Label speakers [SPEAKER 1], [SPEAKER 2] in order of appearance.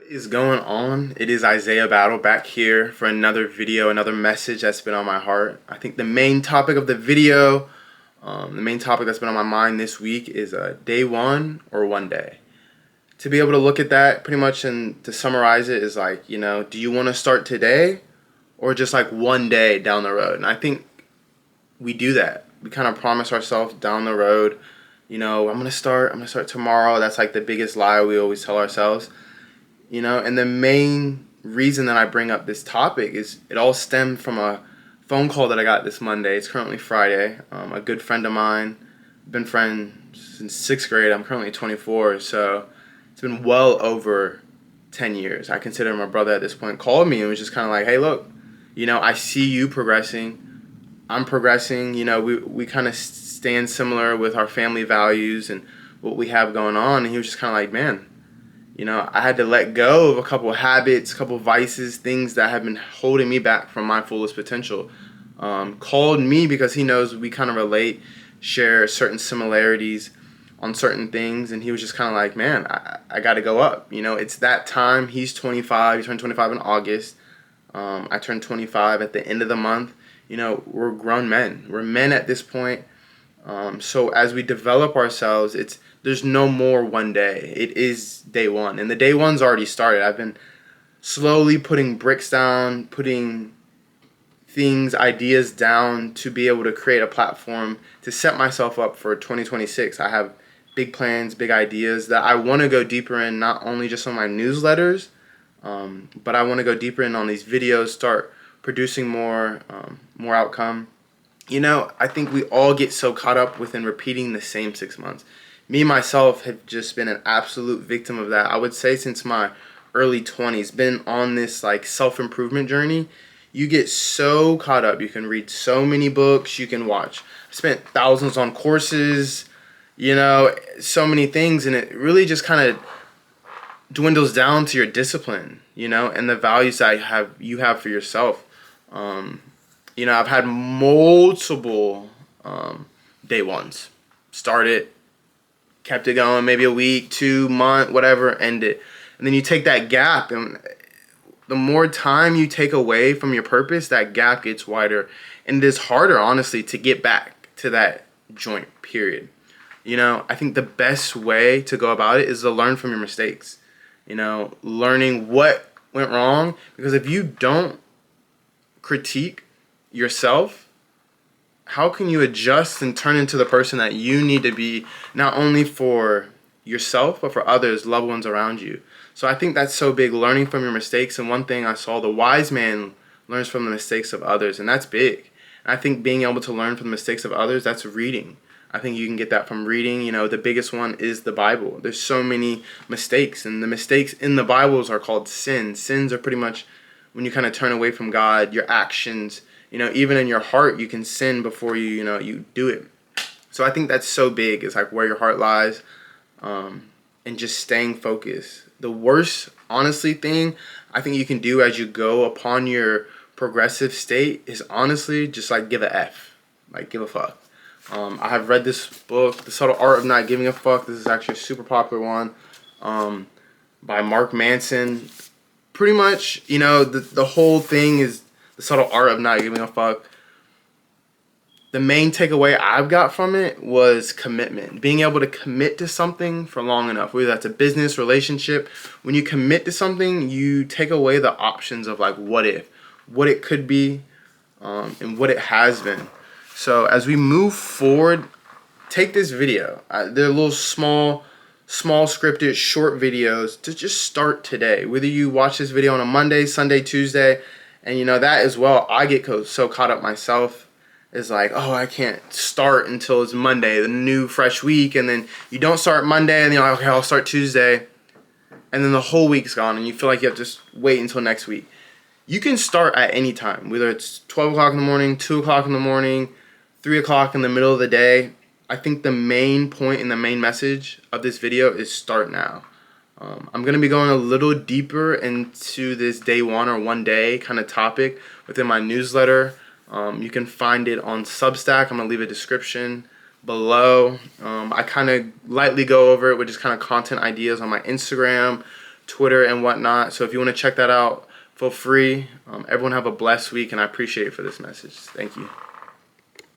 [SPEAKER 1] Is going on? It is Isaiah Battle back here for another video, another message that's been on my heart. I think the main topic of the video, the main topic that's been on my mind this week is day one or one day. To be able to look at that pretty much and to summarize it is like, do you want to start today or just like one day down the road? And I think we do that. We kind of promise ourselves down the road, I'm gonna start tomorrow. That's like the biggest lie we always tell ourselves. And the main reason that I bring up this topic is it all stemmed from a phone call that I got this Monday. It's currently Friday. A good friend of mine, been friends since 6th grade. I'm currently 24, so it's been well over 10 years. I consider him my brother at this point. Called me and was just kind of like, hey, look, I see you progressing. I'm progressing. We kind of stand similar with our family values and what we have going on. And he was just kind of like, man, I had to let go of a couple of habits, a couple of vices, things that have been holding me back from my fullest potential. Called me because he knows we kind of relate, share certain similarities on certain things, and he was just kind of like, man, I got to go up. It's that time. He's 25. He turned 25 in August. I turned 25 at the end of the month. We're grown men. We're men at this point. So as we develop ourselves, there's no more one day. It is day one. And the day one's already started. I've been slowly putting bricks down, putting things, ideas down to be able to create a platform to set myself up for 2026. I have big plans, big ideas that I want to go deeper in, not only just on my newsletters, but I want to go deeper in on these videos, start producing more outcome. I think we all get so caught up within repeating the same 6 months. Me, myself, have just been an absolute victim of that. I would say since my early 20s, been on this like self-improvement journey. You get so caught up. You can read so many books. You can watch. I spent thousands on courses, so many things. And it really just kind of dwindles down to your discipline, and the values that you have for yourself. I've had multiple day ones. Started, kept it going, maybe a week, 2 month, whatever, end it. And then you take that gap, and the more time you take away from your purpose, that gap gets wider. And it is harder, honestly, to get back to that joint, period. I think the best way to go about it is to learn from your mistakes. Learning what went wrong. Because if you don't critique yourself, how can you adjust and turn into the person that you need to be, not only for yourself, but for others, loved ones around you? So I think that's so big, learning from your mistakes. And one thing I saw, the wise man learns from the mistakes of others, and that's big. And I think being able to learn from the mistakes of others, that's reading. I think you can get that from reading. The biggest one is the Bible. There's so many mistakes, and the mistakes in the Bibles are called sins. Sins are pretty much when you kind of turn away from God, your actions. Even in your heart, you can sin before you do it. So I think that's so big. It's like where your heart lies, and just staying focused. The worst, honestly, thing I think you can do as you go upon your progressive state is honestly just like give a F, like give a fuck. I have read this book, The Subtle Art of Not Giving a Fuck. This is actually a super popular one, by Mark Manson. Pretty much, the whole thing is the subtle art of not giving a fuck. The main takeaway I've got from it was commitment. Being able to commit to something for long enough, whether that's a business, relationship. When you commit to something, you take away the options of like what if, what it could be, and what it has been. So as we move forward, take this video. They're little small scripted short videos to just start today. Whether you watch this video on a Monday, Sunday, Tuesday, and that as well, I get so caught up myself. It's like, oh, I can't start until it's Monday, the new fresh week, and then you don't start Monday, and you're like, okay, I'll start Tuesday, and then the whole week's gone, and you feel like you have to just wait until next week. You can start at any time, whether it's 12 o'clock in the morning, 2 o'clock in the morning, 3 o'clock in the middle of the day. I think the main point and the main message of this video is start now. I'm going to be going a little deeper into this day one or one day kind of topic within my newsletter. You can find it on Substack. I'm going to leave a description below. I kind of lightly go over it with just kind of content ideas on my Instagram, Twitter and whatnot. So if you want to check that out, feel free. Everyone have a blessed week, and I appreciate it for this message. Thank you.